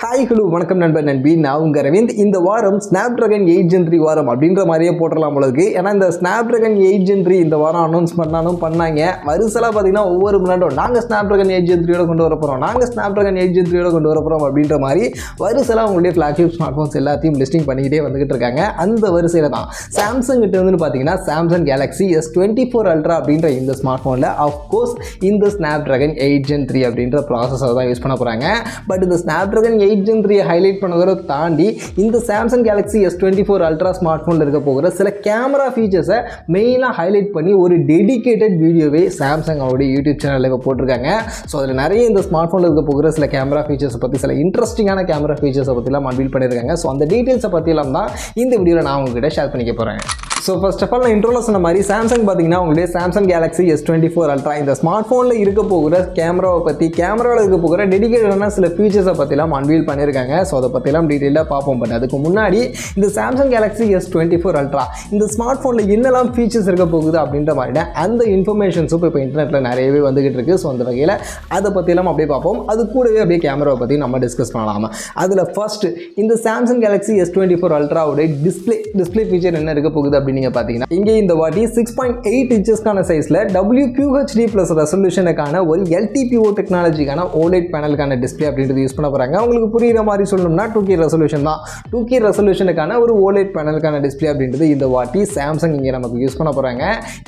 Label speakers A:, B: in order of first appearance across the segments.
A: Hi hello வணக்கம் நண்பர் நண்பி நான் உங்கள் அரவிந்த். இந்த வாரம் ஸ்னாப்ட்ராகன் 8 Gen 3 வாரம் அப்படின்ற மாதிரியே போட்டலாம் உங்களுக்கு. ஏன்னா இந்த ஸ்னாப்ட்ராகன் 8 Gen 3 இந்த வாரம் அனௌன்ஸ் பண்ணாங்க. வரிசலாக பார்த்தீங்கன்னா ஒவ்வொரு முன்னாடும் நாங்கள் ஸ்னாப்ட்ராகன் 8 Gen 3 கொண்டு வர போகிறோம், நாங்கள் ஸ்னாப்ட்ராகன் 8 Gen 3 கொண்டு வர போகிறோம் அப்படின்ற மாதிரி வரிசலாக உங்களுடைய ஃப்ளாக்ஷிப் ஸ்மார்ட் ஃபோன்ஸ் எல்லாத்தையும் லிஸ்டிங் பண்ணிக்கிட்டே வந்துகிட்டு இருக்காங்க. அந்த வரிசையில் தான் சாம்சங் கிட்ட வந்து பார்த்தீங்கன்னா சாம்சங் கேலக்ஸி S24 Ultra அப்படின்ற இந்த ஸ்மார்ட் ஃபோனில் அஃப்கோர்ஸ் இந்த ஸ்னாப்ட்ராகன் 8 Gen 3 அப்படின்ற ப்ராசஸர் தான் யூஸ் பண்ண போகிறாங்க. பட் இந்த ஸ்னாப்ட்ராகன் 8 Gen 3 ஹைலைட் பண்ணுறத தாண்டி இந்த Samsung Galaxy S24 Ultra smart ஃபோனில் இருக்க போகிற சில கேமரா ஃபீச்சர்ஸை மெயினாக ஹைலைட் பண்ணி ஒரு டெடிகேட்டட் வீடியோவே சாம்சங் அவருடைய யூடியூப் சேனலில் இப்போ போட்டிருக்காங்க. ஸோ அதில் நிறைய இந்த ஸ்மார்ட் ஃபோனில் இருக்க போகிற சில கேமரா ஃபீச்சர்ஸை பற்றி சில இன்ட்ரெஸ்டிங்கான கேமரா ஃபீச்சர்ஸை பற்றிலாம் அன்வீல் பண்ணியிருக்காங்க. ஸோ அந்த டீட்டெயில்ஸை பற்றிலாம் தான் இந்த வீடியோவில் நான் உங்ககிட்ட ஷேர் பண்ணிக்க போகிறேன். ஸோ ஃபர்ஸ்ட் ஆஃப் ஆல் நான் இன்ட்ரோல சொன்ன மாதிரி சாம்சங் பார்த்தீங்கன்னா உங்களுடைய சாம்சங் கேலக்ஸி S24 Ultra இந்த ஸ்மார்ட் ஃபோனில் இருக்க போகிற கேமராவை பற்றி கேமராவில் இருக்க போகிற டெடிகேட்டடான சில ஃபீச்சர்ஸை பற்றிலாம் அன்வீல் பண்ணியிருக்காங்க. ஸோ அதை பற்றிலாம் டீட்டெயிலாக பார்ப்போம். பட் அதுக்கு முன்னாடி இந்த சாம்சங் கேலக்ஸி S24 Ultra இந்த ஸ்மார்ட் ஃபோனில் என்னெல்லாம் ஃபீச்சர்ஸ் இருக்க போகுது அப்படின்ற மாதிரி அந்த இன்ஃபர்மேஷன்ஸும் இப்போ இன்டர்நெட்டில் நிறையவே வந்துகிட்டு இருக்குது. ஸோ அந்த வகையில் அதை பற்றிலாம் அப்படியே பார்ப்போம். அது கூடவே அப்படியே கேமராவை பற்றி நம்ம டிஸ்கஸ் பண்ணலாம். அதில் ஃபர்ஸ்ட் இந்த சாம்சங் கேலக்ஸி S24 Ultraவோட டிஸ்பிளே ஃபீச்சர் என்ன இருக்க போகுது அப்படின்னு நீங்க பாத்தீங்கன்னா இங்கே இந்த வாட்டி 6.8 இன்ச்சஸ்க்கான சைஸ்ல WQHD+ ரெசல்யூஷனுக்கான ஒரு LTPO டெக்னாலஜிக்கான OLED பேனலுக்கான டிஸ்பிளே அப்படின்றது யூஸ் பண்ண போறாங்க. உங்களுக்கு புரியுற மாதிரி சொல்லணும்னா 2K ரெசல்யூஷன் தான். 2K ரெசல்யூஷனுக்கான ஒரு OLED பேனலுக்கான டிஸ்பிளே அப்படின்றது இந்த வாட்டி சாம்சங் இங்கே நமக்கு யூஸ் பண்ண போறாங்க.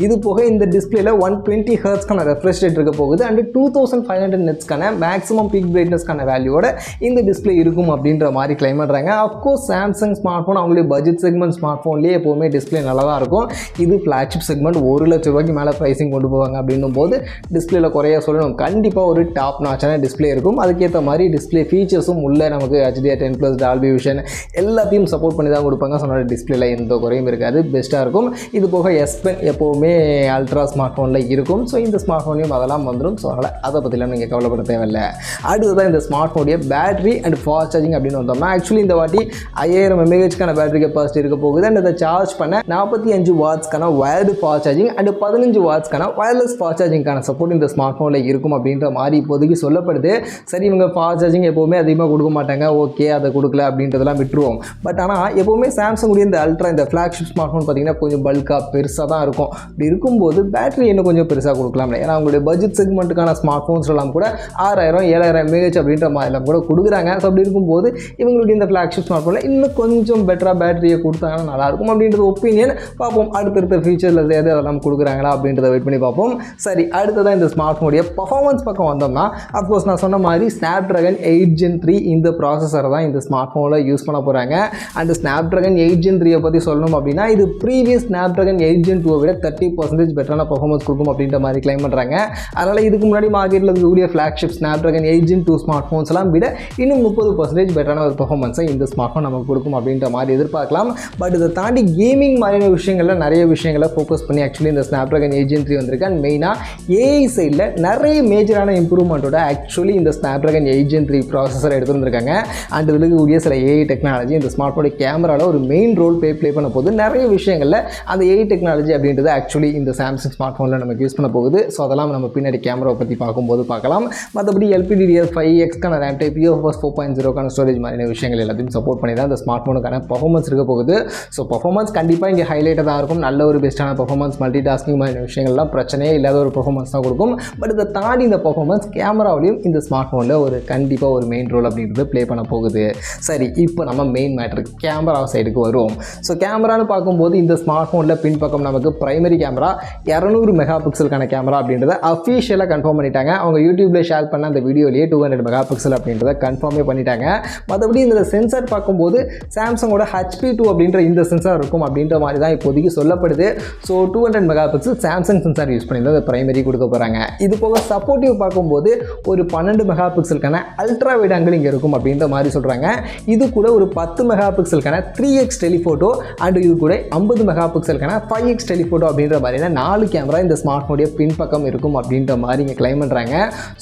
A: இது போக இந்த டிஸ்பிளேல 120 ஹெர்ட்ஸ்க்கான ரெஃப்ரெஷ் ரேட் இருக்க போகுது அண்ட் 2500 நெட்ஸ்க்கான மேக்ஸிமம் பீக் பிரைட்னஸ்க்கான வேல்யூவோட இந்த டிஸ்பிளே இருக்கும் அப்படின்ற மாதிரி கிளைம் பண்றாங்க. அஃப்கோர்ஸ் சாம்சங் ஸ்மார்ட் ஃபோன் அவங்களுடைய பட்ஜெட் செக்மெண்ட் ஸ்மார்ட் ஃபோன்லேயே எப்போவுமே டிஸ்பிளே நல்லா தான் இருக்கும். இது ஃப்ளாக்ஷிப் செக்மெண்ட் 1 லட்ச ரூபாய்க்கு மேலே ப்ரைஸிங் கொண்டு போவாங்க அப்படின்னும் போது டிஸ்பிளேல குறைய சொல்லணும். கண்டிப்பாக ஒரு டாப் நாச்சான டிஸ்பிளே இருக்கும். அதுக்கேற்ற மாதிரி டிஸ்பிளே ஃபீச்சர்ஸும் உள்ள நமக்கு HDR10+ டால்பி விஷன் எல்லாத்தையும் சப்போர்ட் பண்ணி தான் கொடுப்பாங்க. சொன்ன டிஸ்பிளேல எந்த குறையும் இருக்காது, பெஸ்ட்டாக இருக்கும். இது போக S Pen எப்போவுமே அல்ட்ரா ஸ்மார்ட் ஃபோனில் இருக்கும். ஸோ இந்த ஸ்மார்ட் ஃபோனையும் அதெல்லாம் வந்துடும். ஸோ அதனால் அதை பற்றிலாம் நீங்கள் கவலைப்பட தேவையில்லை. அடுத்ததான் இந்த ஸ்மார்ட் ஃபோனுடைய பேட்டரி அண்ட் ஃபாஸ்ட் சார்ஜிங் அப்படின்னு வந்தோம்னா ஆக்சுவலி இந்த வாட்டி 5000 mAh பேட்டரி கெப்பாசிட்டி இருக்க போகுது அண்ட் அதை சார்ஜ் பண்ண 45 வாட்ஸ்க்கான வயர்டு ஃபாஸ்ட் சார்ஜிங் அண்ட் 15 வாட்ஸ்க்கான வயர்லெஸ் ஃபாஸ்ட் சார்ஜிங்கான சப்போர்ட் இந்த ஸ்மார்ட் ஃபோனில் இருக்கும் அப்படின்ற மாதிரி இப்போதைக்கு சொல்லப்படுது. சரி, இவங்க ஃபாஸ்ட் சார்ஜிங் எப்போவுமே அதிகமாக கொடுக்க மாட்டாங்க, ஓகே அதை கொடுக்கல அப்படின்றதெல்லாம் விட்டுருவோம். பட் ஆனால் எப்போவுமே சாம்சங் இந்த அல்ட்ரா இந்த ஃப்ளாக்ஷிப் ஸ்மார்ட் ஃபோன் பார்த்தீங்கன்னா கொஞ்சம் பல்காக பெருசாக தான் இருக்கும். இப்படி இருக்கும்போது பேட்டரி இன்னும் கொஞ்சம் பெருசாக கொடுக்கலாம். ஏன்னா அவங்களுடைய பட்ஜெட் செக்மெண்ட்டுக்கான ஸ்மார்ட் ஃபோன்ஸ் எல்லாம் கூட 6000 7000 mAh அப்படின்ற மாதிரிலாம் கூட கொடுக்குறாங்க. ஸோ அப்படி இருக்கும்போது இவங்களுடைய இந்த ஃப்ளாக்ஷிப் ஸ்மார்ட் ஃபோனில் இன்னும் கொஞ்சம் பெட்டராக பேட்டரியை கொடுத்தாங்கன்னா நல்லாயிருக்கும் அப்படின்றது ஒப்பீனியன். பார்ப்போம் அடுத்தடுத்த ஃபீச்சரில் எது அதெல்லாம் கொடுக்குறாங்களா அப்படின்றத வெயிட் பண்ணி பார்ப்போம். சரி, அடுத்ததான் இந்த ஸ்மார்ட் ஃபோனுடைய பர்ஃபார்மன்ஸ் பக்கம் வந்தோம்னா அஃப்கோர்ஸ் நான் சொன்ன மாதிரி ஸ்னாப்ட்ராகன் 8 Gen 3 இந்த ப்ராசஸரை தான் இந்த ஸ்மார்ட் ஃபோனில் யூஸ் பண்ண போகிறாங்க. அண்ட் ஸ்னாப்ட்ராகன் 8 Gen 3 பற்றி சொல்லணும் அப்படின்னா இது ப்ரீவியஸ் ஸ்னாப்ட்ராகன் 8 Gen 2 விட 30% பெட்டரான பர்ஃபார்மன்ஸ் கொடுக்கும் அப்படின்ற மாதிரி கிளைம் பண்ணுறாங்க. அதனால் இதுக்கு முன்னாடி மார்க்கெட்டில் இருக்கக்கூடிய flagship Snapdragon 8 Gen 2 smart phones எல்லாம் விட இன்னும் 30% பெட்டரான ஒரு பர்ஃபார்மன்ஸை இந்த ஸ்மார்ட் ஃபோன் நமக்கு கொடுக்கும் அப்படின்ற மாதிரி எதிர்பார்க்கலாம். பட் இதை தாண்டி கேமிங் மாதிரியான விஷயங்கள்ல நிறைய விஷயங்களை ஃபோக்கஸ் பண்ணி ஆக்சுவலி இந்த ஸ்னாப்ட்ராகன் 8 Gen 3 வந்திருக்கு. அண்ட் மெயினாக ஏஐ சைடில் நிறைய மேஜரான இம்ப்ரூவ்மெண்ட்டோட ஆக்சுவலி இந்த ஸ்னாப்ட்ராகன் 8 Gen 3 ப்ராசஸர் எடுத்து வந்திருக்காங்க. அண்ட் இதில் இருக்கக்கூடிய சில ஏஐ டெக்னாலஜி இந்த ஸ்மார்ட் ஃபோனுடைய கேமராவில் ஒரு மெயின் ரோல் ப்ளே பண்ண போது நிறைய விஷயங்களில் அந்த ஏஐ டெக்னாலஜி அப்படின்றது ஆக்சுவலி இந்த சாம்சங் ஸ்மார்ட் ஃபோனில் நமக்கு யூஸ் பண்ண போகுது. ஸோ அதெல்லாம் நம்ம பின்னாடி கேமராவை பற்றி பார்க்கும்போது பார்க்கலாம். மற்றபடி LPDDR5Xக்கான ரேம் டைப் UFS 4.0க்கான ஸ்டோரேஜ் மாதிரியான விஷயங்கள் எல்லாத்தையும் சப்போர்ட் பண்ணி தான் இந்த ஸ்மார்ட் ஃபோனுக்கான பர்ஃபார்மன்ஸ் இருக்க போகுது. ஸோ பர்ஃபார்மன்ஸ் கண்டிப்பாக இங்கே ஹைலைட்டாக தான் இருக்கும். நல்ல ஒரு பெஸ்ட்டான பர்ஃபார்மன்ஸ், மல்டி டாஸ்கிங் மாதிரியான விஷயங்கள்லாம் பிரச்சனையே இல்லாத ஒரு பர்ஃபார்மன்ஸ் தான் கொடுக்கும். பட் இதை தாண்டி இந்த பர்ஃபார்மன்ஸ் கேமராவிலையும் இந்த ஸ்மார்ட் ஃபோனில் ஒரு கண்டிப்பாக ஒரு மெயின் ரோல் அப்படின்றது ப்ளே பண்ண போகுது. சரி, இப்போ நம்ம மெயின் மேட்ரு கேமரா சைடுக்கு வருவோம். ஸோ கேமரான்னு பார்க்கும்போது இந்த ஸ்மார்ட் ஃபோனில் பின்பக்கம் நமக்கு பிரைமரி கேமரா 200 மெகாபிக்சலுக்கான கேமரா அப்படின்றத அஃபீஷியலாக கன்ஃபார்ம் பண்ணிட்டாங்க. அவங்க யூடியூப்ல ஷேர் பண்ண அந்த வீடியோலேயே 200 மெகாபிக்சல் அப்படின்றத கன்ஃபார்மே பண்ணிட்டாங்க. மற்றபடி இந்த சென்சார் பார்க்கும்போது சாம்சங்கோட HP2 அப்படின்ற இந்த சென்சார் இருக்கும் அப்படின்ற மாதிரி தான் இப்போதைக்கு சொல்லப்படுது. So 200 megapixel Samsung sensor use பண்ணி தான் அந்த பிரைமரி கொடுக்க போகிறாங்க. இது போக சப்போர்ட்டிவ் பார்க்கும்போது ஒரு 12 மெகாபிக்சலுக்கான அல்ட்ரா வைட் ஆங்கிள் இங்கே இருக்கும் அப்படின்ற மாதிரி சொல்கிறாங்க. இது கூட ஒரு 10 மெகாபிக்சலுக்கான 3x டெலிஃபோட்டோ அண்ட் இது கூட 50 மெகாபிக்சலுக்கான 5x டெலிஃபோட்டோ அப்படின்ற மாதிரியான 4 கேமரா இந்த ஸ்மார்ட் ஃபோனுடைய பின்பக்கம் இருக்கும் அப்படின்ற மாதிரி இங்கே கிளைம் பண்ணுறாங்க.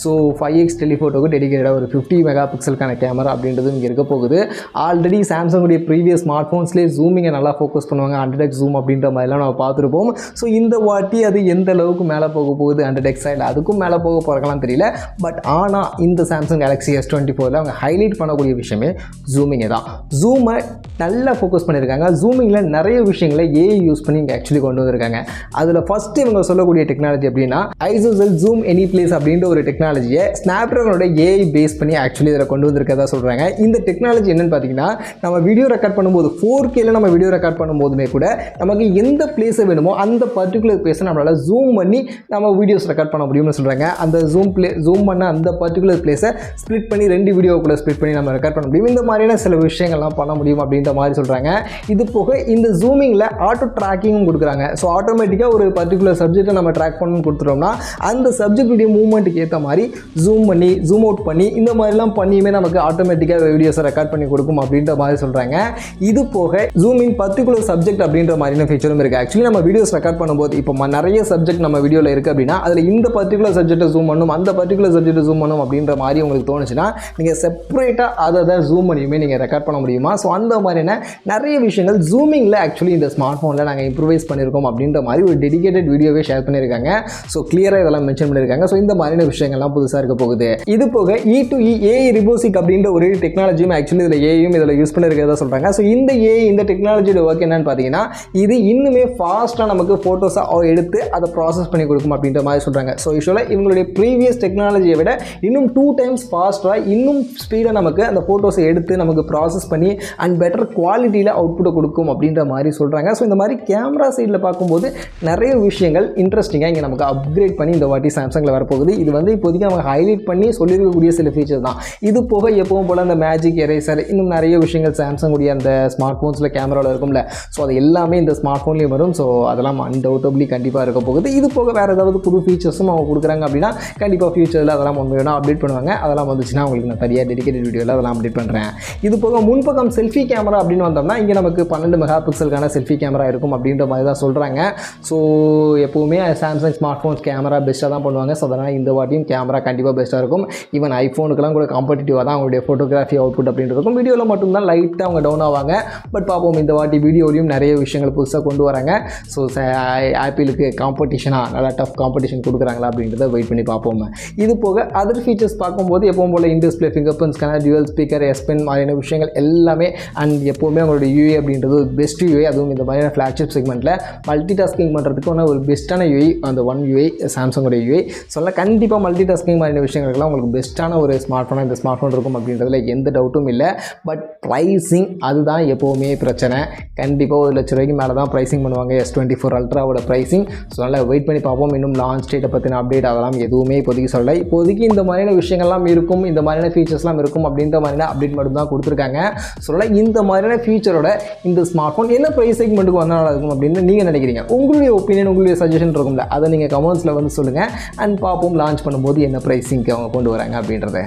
A: ஸோ 5x டெலிஃபோட்டோக்கு டெடிகேட்டடாக ஒரு 50 மெகாபிக்சலுக்கான கேமரா அப்படின்றது இங்கே இருக்க போகுது. ஆல்ரெடி சாம்சங்குடைய ப்ரீவியஸ் ஸ்மார்ட் ஃபோன்ஸ்லேயே ஜூமிங்கை நல்லா ஃபோக்கஸ் பண்ணுவாங்க. 100 100x ஜூம் அப்படின்ற மாதிரிலாம் நம்ம பார்த்துருப்போம். ஸோ இந்த வாட்டி அது எந்த அளவுக்கு மேலே போக போகுது 100x சைடில் அதுக்கும் மேலே போக போகிறக்கலாம் தெரியல. பட் ஆனால் இந்த சாம்சங் கேலக்ஸி S24 அவங்க ஹைலைட் பண்ணக்கூடிய விஷயமே ஜூமிங்கை தான். ஜூமை நல்லா ஃபோக்கஸ் பண்ணியிருக்காங்க. ஜூமிங்கில் நிறைய விஷயங்களை ஏஐ யூஸ் பண்ணி இங்கே ஆக்சுவலி கொண்டு வந்திருக்காங்க. அதில் ஃபஸ்ட்டு இவங்க சொல்லக்கூடிய டெக்னாலஜி அப்படின்னா ஐசோசெல் ஜூம் எனி பிளேஸ் அப்படின்ற ஒரு டெக்னாலஜியை ஸ்னாப்ட்ராகனோட ஏஐ பேஸ் பண்ணி ஆக்சுவலி இதில் கொண்டு வந்திருக்கதா சொல்கிறாங்க. இந்த டெக்னாலஜி என்னென்னு பார்த்தீங்கன்னா நம்ம வீடியோ ரெக்கார்ட் பண்ணும்போது 4Kல நம்ம வீடியோ ரெக்கார்ட் பண்ணும்போதுமே கூட நமக்கு எந்த பிளேஸை வேணுமோ அந்த பர்டிகுலர் பிளேஸை நம்மளால் ஜூம் பண்ணி நம்ம வீடியோஸ் ரெக்கார்ட் பண்ண முடியும்னு சொல்கிறாங்க. அந்த ஜூம் பண்ண அந்த பர்டிகுலர் பிளேஸை ஸ்ப்ளிட் பண்ணி 2 வீடியோ கூட ஸ்ப்ளிட் பண்ணி நம்ம ரெக்கார்ட் பண்ண முடியும். இந்த மாதிரியான சில விஷயங்கள்லாம் பண்ண முடியும் அப்படின்ற மாதிரி சொல்கிறாங்க. இது போக இந்த ஜூமிங்கில் ஆட்டோ ட்ராக்கிங்கும் கொடுக்குறாங்க. ஸோ ஆட்டோமேட்டிக்காக ஒரு பர்டிகுலர் சப்ஜெக்டை நம்ம ட்ராக் பண்ணணும்னு கொடுத்துட்டோம்னா அந்த சப்ஜெக்டுடைய மூவ்மெண்ட்டுக்கு ஏற்ற மாதிரி ஜூம் பண்ணி ஜூம் அவுட் பண்ணி இந்த மாதிரிலாம் பண்ணியுமே நமக்கு ஆட்டோமேட்டிக்காக வீடியோஸை ரெக்கார்ட் பண்ணி கொடுக்கும் அப்படின்ற மாதிரி சொல்கிறாங்க. இது போக ஜூமிங் பர்டிகுலர் சப்ஜெக்ட் அப்படின்ற மாதிரியான ஃபீச்சரும் இருக்குது. ஆக்சுவலி நம்ம வீடியோஸ் ரெக்கார்ட் பண்ணும்போது இப்போ நிறைய சப்ஜெக்ட் நம்ம வீடியோவில் இருக்குது அப்படின்னா அதில் இந்த பர்டிகுலர் சப்ஜெக்டை ஜூம் பண்ணணும் அந்த பர்டிகுலர் சப்ஜெக்டை ஜூம் பண்ணணும் அப்படின்ற மாதிரி உங்களுக்கு தோணுச்சுன்னா நீங்கள் செப்பரேட்டாக அதை ஜூம் பண்ணியுமே நீங்கள் ரெக்கார்ட் பண்ண முடியுமா. ஸோ அந்த மாதிரியான நிறைய விஷயங்கள் ஜூமிங்கில் ஆக்சுவலி இந்த ஸ்மார்ட் ஃபோனில் நாங்கள் இம்ப்ரூவைஸ் பண்ணியிருக்கோம் அப்படின்ற மாதிரி ஒரு டெடிகேட்டட் வீடியோவே ஷேர் பண்ணியிருக்காங்க. ஸோ கிளியராக இதெல்லாம் மென்ஷன் பண்ணியிருக்காங்க. ஸோ இந்த மாதிரியான விஷயங்கள்லாம் புதுசாக இருக்க போகுது. இது போக E2E ஏஐ ரிபோசிக் அப்படின்ற ஒரு டெக்னாலஜியும் ஆக்சுவலி இதில் ஏஐயும் இதில் யூஸ் பண்ணியிருக்கிறதா சொல்கிறாங்க. ஸோ இந்த ஏஐ இந்த டெக்னாலஜியோட ஒர்க் என்னன்னு பார்த்தீங்கன்னா இது இன்னுமே ஃபாஸ்ட்டாக நமக்கு ஃபோட்டோஸை எடுத்து அதை ப்ராசஸ் பண்ணி கொடுக்கும் அப்படின்ற மாதிரி சொல்கிறாங்க. ஸோ யூஸ்வலாக இவங்களுடைய ப்ரீவியஸ் டெக்னாலஜியை விட இன்னும் 2 times ஃபாஸ்ட்டாக இன்னும் ஸ்பீடாக நமக்கு அந்த ஃபோட்டோஸை எடுத்து நமக்கு ப்ராசஸ் பண்ணி அண்ட் பெட்டர் குவாலிட்டியில் அவுட்புட்டை கொடுக்கும் அப்படின்ற மாதிரி சொல்கிறாங்க. ஸோ இந்த மாதிரி கேமரா சைடில் பார்க்கும்போது நிறைய விஷயங்கள் இன்ட்ரெஸ்டிங்காக இங்கே நமக்கு அப்கிரேட் பண்ணி இந்த வாட்டி சாம்சங்கில் வரப்போகுது. இது இப்போதைக்கு அவங்க ஹைலைட் பண்ணி சொல்லியிருக்கக்கூடிய சில ஃபீச்சர் தான். இது போக எப்பவும் போல் அந்த மேஜிக் எரேசர் இன்னும் நிறைய விஷயங்கள் சாம்சங் உடைய அந்த ஸ்மார்ட் ஃபோன்ஸில் கேமராவில் இருக்கும்ல. ஸோ அது எல்லாமே இந்த ஸ்மார்ட் ஃபோன்லேயும் வரும். ஸோ அதெல்லாம் அன்டவுட்டபிளி கண்டிப்பாக இருக்க போகுது. இது போக வேறு ஏதாவது புது ஃபீச்சர்ஸும் அவங்க கொடுக்குறாங்க அப்படின்னா கண்டிப்பாக ஃபியூச்சரில் அதெல்லாம் ஒன்று வேணும் அப்டேட் பண்ணுவாங்க. அதெல்லாம் வந்துச்சுன்னா உங்களுக்கு நான் தனியாக டெடிகேட்டட் வீடியோவில் அதெல்லாம் அப்டேட் பண்ணுறேன். இது போக முன்பக்கம் செல்ஃபி கேமரா அப்படின்னு வந்தோம்னா இங்கே நமக்கு 12 மெகா பிக்சலுக்கான செல்ஃபி கேமரா இருக்கும் அப்படின்ற மாதிரி தான் சொல்கிறாங்க. ஸோ எப்போவுமே சாம்சங் ஸ்மார்ட் ஃபோன்ஸ் கேமரா பெஸ்ட்டாக தான் பண்ணுவாங்க. ஸோ அதனால் இந்த வாட்டியும் கேமரா கண்டிப்பாக பெஸ்ட்டாக இருக்கும். ஈவன் ஐஃபோனுக்கெல்லாம் கூட காம்படிட்டிவாக தான் அவங்களுடைய ஃபோட்டோகிராஃபி அவுட்புட் அப்படின்றது இருக்கும். வீடியோவில் மட்டும்தான் லைட்டாக அவங்க டவுன் ஆவாங்க. பட் பார்ப்போம் இந்த வாட்டி வீடியோலையும் நிறைய விஷயங்கள் புதுசாக கொண்டு வராங்க. ஸோ ஆப்பிளுக்கு காம்படிஷனாக நல்லா டஃப் காம்படிஷன் கொடுக்குறாங்களா அப்படின்றத வெயிட் பண்ணி பார்ப்போம். இது போக அதர் ஃபீச்சர்ஸ் பார்க்கும்போது எப்பவும் போல் in display fingerprint scanner dual speaker S Pen மாதிரியான விஷயங்கள் எல்லாமே அண்ட் எப்போவுமே அவங்களோட யூஏ அப்படின்றது ஒரு பெஸ்ட் யூஏ. அதுவும் இந்த மாதிரியான ஃப்ளாக்ஷிப் செக்மெண்ட்டில் மல்டி டாஸ்கிங் பண்ணுறதுக்கு ஒரு பெஸ்ட்டான யூஐ அந்த ஒன் யூஐ சாம்சங்கோட யூஐ. சொல்ல கண்டிப்பாக மல்டி டாஸ்கிங் மாதிரியான விஷயங்களுக்கெல்லாம் உங்களுக்கு பெஸ்ட்டான ஒரு ஸ்மார்ட் ஃபோனாக இந்த ஸ்மார்ட் ஃபோன் இருக்கும் அப்படின்றதுல எந்த டவுட்டும் இல்லை. பட் ப்ரைஸிங் அதுதான் எப்போவுமே பிரச்சனை. கண்டிப்பாக 1 லட்ச ரூபாய்க்கு மேலே தான் ப்ரைஸிங் பண்ணுவாங்க S24 அல்ட்ராவோட ப்ரைஸிங். ஸோ நல்லா வெயிட் பண்ணி பார்ப்போம். இன்னும் லான்ச் டேட்டை பற்றின அப்டேட் அதெல்லாம் எதுவுமே இப்போதைக்கு சொல்லலை. இப்போதைக்கு இந்த மாதிரியான விஷயங்கள்லாம் இருக்கும் இந்த மாதிரியான ஃபீச்சர்ஸ்லாம் இருக்கும் அப்படின்ற மாதிரியான அப்டேட் மட்டும் தான் கொடுத்துருக்காங்க. ஸோ இந்த மாதிரியான ஃபீச்சரோட இந்த ஸ்மார்ட் ஃபோன் என்ன ப்ரைஸ் செக்மெண்ட்டுக்கு வந்தால் நல்லா இருக்கும் அப்படின்னு நீங்கள் நினைக்கிறீங்க? உங்களுடைய ஒப்பீனியன் உங்களுடைய சஜஷன் இருக்கும்ல அதை நீங்கள் கமெண்ட்ஸில் வந்து சொல்லுங்கள். அண்ட் பார்ப்போம் லான்ச் பண்ணும்போது என்ன ப்ரைஸிங்க்கு அவங்க கொண்டு வராங்க அப்படின்றத.